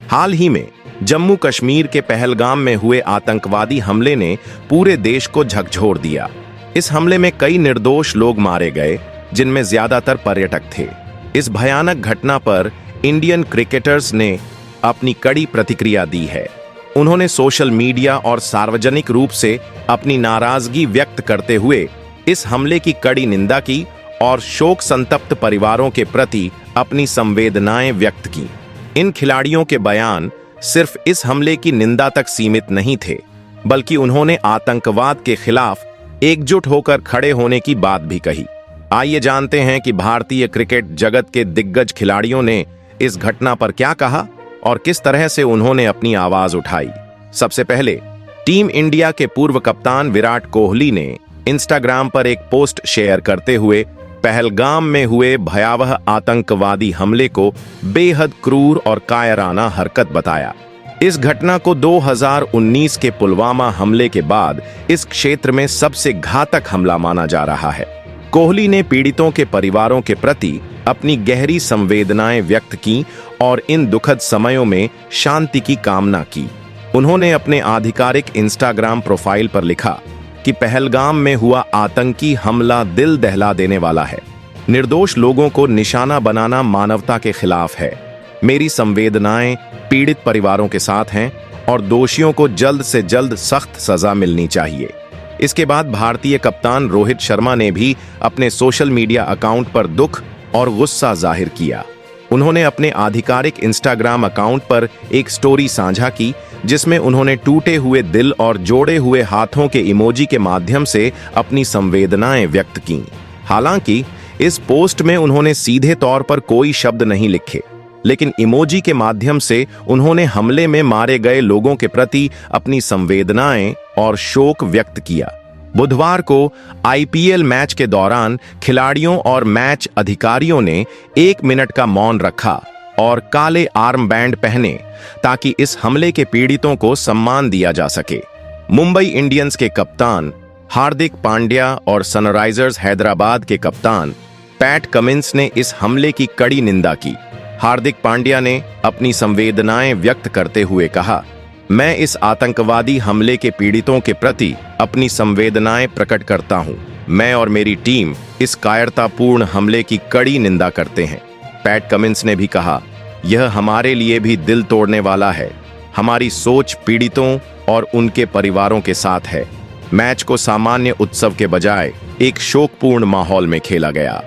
हाल ही में जम्मू कश्मीर के पहलगाम में हुए आतंकवादी हमले ने पूरे देश को झकझोर दिया। इस हमले में कई निर्दोष लोग मारे गए, जिनमें ज्यादातर पर्यटक थे। इस भयानक घटना पर इंडियन क्रिकेटर्स ने अपनी कड़ी प्रतिक्रिया दी है। उन्होंने सोशल मीडिया और सार्वजनिक रूप से अपनी नाराजगी व्यक्त करते हुए इस हमले की कड़ी निंदा की और शोक संतप्त परिवारों के प्रति अपनी संवेदनाएं व्यक्त की। इन खिलाड़ियों के बयान सिर्फ इस हमले की निंदा तक सीमित नहीं थे, बल्कि उन्होंने आतंकवाद के खिलाफ एकजुट होकर खड़े होने की बात भी कही। आइए जानते हैं कि भारतीय क्रिकेट जगत के दिग्गज खिलाड़ियों ने इस घटना पर क्या कहा और किस तरह से उन्होंने अपनी आवाज उठाई। सबसे पहले टीम इंडिया के पूर्व कप्तान विराट कोहली ने इंस्टाग्राम पर एक पोस्ट शेयर करते हुए पहलगाम में हुए भयावह आतंकवादी हमले को बेहद क्रूर और कायराना हरकत बताया। इस घटना को 2019 के पुलवामा हमले के बाद इस क्षेत्र में सबसे घातक हमला माना जा रहा है। कोहली ने पीड़ितों के परिवारों के प्रति अपनी गहरी संवेदनाएं व्यक्त की और इन दुखद समयों में शांति की कामना की। उन्होंने अपने आधिकारिक इंस्टाग्राम प्रोफाइल पर लिखा कि पहलगाम में हुआ आतंकी हमला दिल दहला देने वाला है। निर्दोष लोगों को निशाना बनाना मानवता के खिलाफ है। मेरी संवेदनाएं पीड़ित परिवारों के साथ हैं और दोषियों को जल्द से जल्द सख्त सजा मिलनी चाहिए। इसके बाद भारतीय कप्तान रोहित शर्मा ने भी अपने सोशल मीडिया अकाउंट पर दुख और गुस्सा जाहिर किया। उन्होंने अपने आधिकारिक इंस्टाग्राम अकाउंट पर एक स्टोरी साझा की, जिसमें उन्होंने टूटे हुए दिल और जोड़े हुए हाथों के इमोजी के माध्यम से अपनी संवेदनाएं व्यक्त की। हालांकि इस पोस्ट में उन्होंने सीधे तौर पर कोई शब्द नहीं लिखे, लेकिन इमोजी के माध्यम से उन्होंने हमले में मारे गए लोगों के प्रति अपनी संवेदनाएं और शोक व्यक्त किया। बुधवार को आईपीएल मैच के दौरान खिलाड़ियों और मैच अधिकारियों ने 1 मिनट का मौन रखा और काले आर्म बैंड पहने, ताकि इस हमले के पीड़ितों को सम्मान दिया जा सके। मुंबई इंडियंस के कप्तान हार्दिक पांड्या और सनराइजर्स हैदराबाद के कप्तान पैट कमिंस ने इस हमले की कड़ी निंदा की। हार्दिक पांड्या ने अपनी संवेदनाएं व्यक्त करते हुए कहा, मैं इस आतंकवादी हमले के पीड़ितों के प्रति अपनी संवेदनाएं प्रकट करता हूं। मैं और मेरी टीम इस कायरतापूर्ण हमले की कड़ी निंदा करते हैं। पैट कमिंस ने भी कहा, यह हमारे लिए भी दिल तोड़ने वाला है। हमारी सोच पीड़ितों और उनके परिवारों के साथ है। मैच को सामान्य उत्सव के बजाय एक शोकपूर्ण माहौल में खेला गया।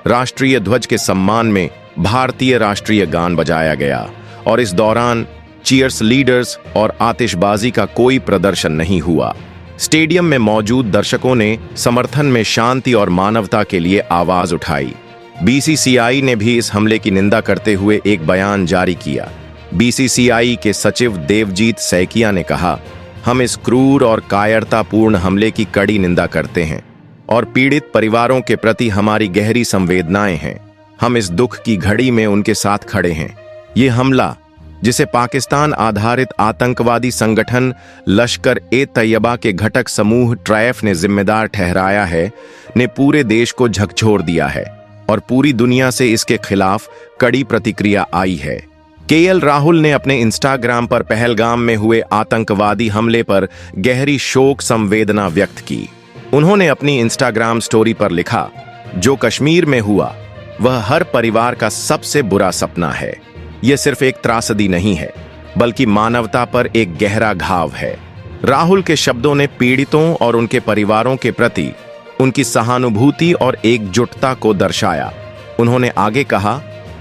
राष्ट्रीय ध्वज के सम्मान में भारतीय राष्ट्रीय गान बजाया गया और इस दौरान चीयर्स लीडर्स और आतिशबाजी का कोई प्रदर्शन नहीं हुआ। स्टेडियम में मौजूद दर्शकों ने समर्थन में शांति और मानवता के लिए आवाज उठाई। बीसीसीआई ने भी इस हमले की निंदा करते हुए एक बयान जारी किया। बीसीसीआई के सचिव देवजीत सैकिया ने कहा, हम इस क्रूर और कायरतापूर्ण हमले की कड़ी निंदा करते हैं और पीड़ित परिवारों के प्रति हमारी गहरी संवेदनाएं हैं। हम इस दुख की घड़ी में उनके साथ खड़े हैं। ये हमला, जिसे पाकिस्तान आधारित आतंकवादी संगठन लश्कर ए तैयबा के घटक समूह ट्राइफ ने जिम्मेदार ठहराया है, ने पूरे देश को झकझोर दिया है और पूरी दुनिया से इसके खिलाफ कड़ी प्रतिक्रिया आई है। केएल राहुल ने अपने इंस्टाग्राम पर पहलगाम में हुए आतंकवादी हमले पर गहरी शोक संवेदना व्यक्त की। उन्होंने अपनी इंस्टाग्राम स्टोरी पर लिखा, जो कश्मीर में हुआ वह हर परिवार का सबसे बुरा सपना है। यह सिर्फ एक त्रासदी नहीं है, बल्कि मानवता पर एक गहरा घाव है। राहुल के शब्दों ने पीड़ितों और उनके परिवारों के प्रति उनकी सहानुभूति और एकजुटता को दर्शाया। उन्होंने आगे कहा,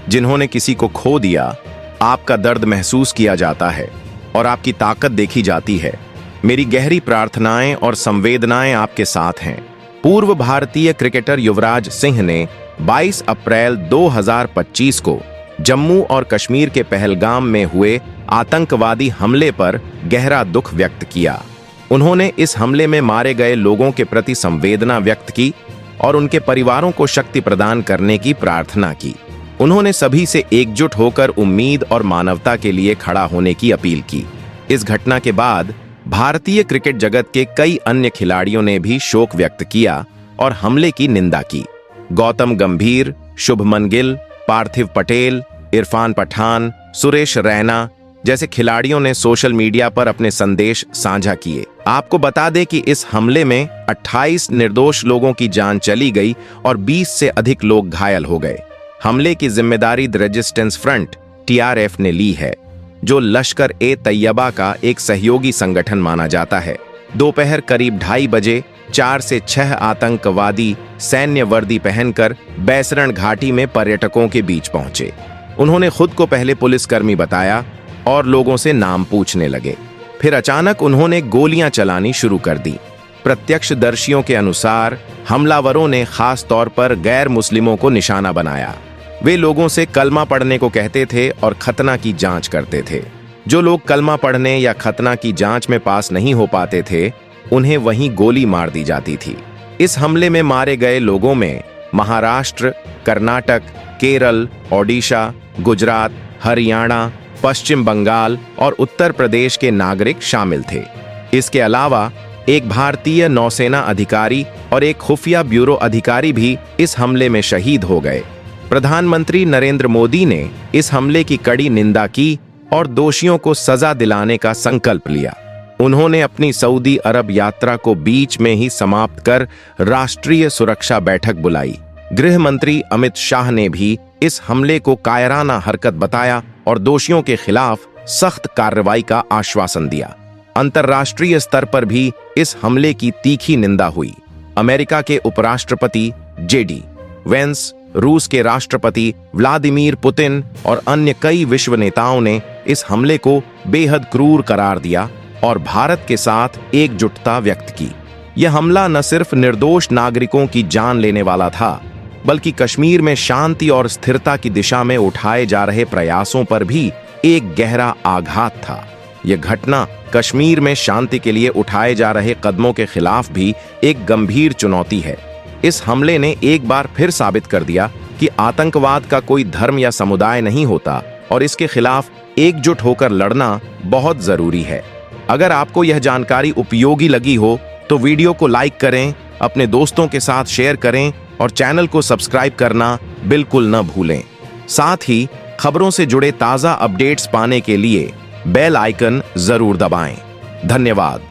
जिन्होंने किसी को खो दिया, आपका दर्द महसूस किया जाता है और आपकी ताकत देखी जाती है। मेरी गहरी प्रार्थनाएं और संवेदनाएं आपके साथ हैं। पूर्व भारतीय क्रिकेटर युवराज सिंह ने 22 अप्रैल 2025 को जम्मू और कश्मीर के पहलगाम में हुए आतंकवादी हमले पर गहरा दुख व्यक्त किया। उन्होंने इस हमले में मारे गए लोगों के प्रति संवेदना व्यक्त की और उनके परिवारों को शक्ति प्रदान करने की प्रार्थना की। उन्होंने सभी से एकजुट होकर उम्मीद और मानवता के लिए खड़ा होने की अपील की। इस घटना के बाद भारतीय क्रिकेट जगत के कई अन्य खिलाड़ियों ने भी शोक व्यक्त किया और हमले की निंदा की। गौतम गंभीर, शुभमन गिल, पार्थिव पटेल, इरफान पठान, सुरेश रैना जैसे खिलाड़ियों ने सोशल मीडिया पर अपने संदेश साझा किए। आपको बता दें कि इस हमले में 28 निर्दोष लोगों की जान चली गई और 20 से अधिक लोग घायल हो गए। हमले की जिम्मेदारी द रेजिस्टेंस फ्रंट TRF ने ली है, जो लश्कर ए तैयबा का एक सहयोगी संगठन माना जाता है। दोपहर करीब 2:30 बजे 4 से 6 आतंकवादी सैन्य वर्दी पहनकर बैसरण घाटी में पर्यटकों के बीच पहुंचे। उन्होंने खुद को पहले पुलिसकर्मी बताया और लोगों से नाम पूछने लगे। फिर अचानक उन्होंने गोलियां चलानी शुरू कर दी। प्रत्यक्षदर्शियों के अनुसार हमलावरों ने खास तौर पर गैर मुस्लिमों को निशाना बनाया। वे लोगों से कलमा पढ़ने को कहते थे और खतना की जांच करते थे। जो लोग कलमा पढ़ने या खतना की जांच में पास नहीं हो पाते थे, उन्हें वहीं गोली मार दी जाती थी। इस हमले में मारे गए लोगों में महाराष्ट्र, कर्नाटक, केरल, ओडिशा, गुजरात, हरियाणा, पश्चिम बंगाल और उत्तर प्रदेश के नागरिक शामिल थे। इसके अलावा एक भारतीय नौसेना अधिकारी और एक खुफिया ब्यूरो अधिकारी भी इस हमले में शहीद हो गए। प्रधानमंत्री नरेंद्र मोदी ने इस हमले की कड़ी निंदा की और दोषियों को सजा दिलाने का संकल्प लिया। उन्होंने अपनी सऊदी अरब यात्रा को बीच में ही समाप्त कर राष्ट्रीय सुरक्षा बैठक बुलाई। गृह मंत्री अमित शाह ने भी इस हमले को कायराना हरकत बताया और दोषियों के खिलाफ सख्त कार्रवाई का आश्वासन दिया। अंतर्राष्ट्रीय स्तर पर भी इस हमले की तीखी निंदा हुई। अमेरिका के उपराष्ट्रपति JD वेंस, रूस के राष्ट्रपति व्लादिमीर पुतिन और अन्य कई विश्व नेताओं ने इस हमले को बेहद क्रूर करार दिया और भारत के साथ एकजुटता व्यक्त की। यह हमला न सिर्फ निर्दोष नागरिकों की जान लेने वाला था, बल्कि कश्मीर में शांति और स्थिरता की दिशा में उठाए जा रहे प्रयासों पर भी एक गहरा आघात था। यह घटना कश्मीर में शांति के लिए उठाए जा रहे कदमों के खिलाफ भी एक गंभीर चुनौती है। इस हमले ने एक बार फिर साबित कर दिया कि आतंकवाद का कोई धर्म या समुदाय नहीं होता और इसके खिलाफ एकजुट होकर लड़ना बहुत जरूरी है। अगर आपको यह जानकारी उपयोगी लगी हो तो वीडियो को लाइक करें, अपने दोस्तों के साथ शेयर करें और चैनल को सब्सक्राइब करना बिल्कुल न भूलें। साथ ही खबरों से जुड़े ताज़ा अपडेट्स पाने के लिए बेल आइकन जरूर दबाएं। धन्यवाद।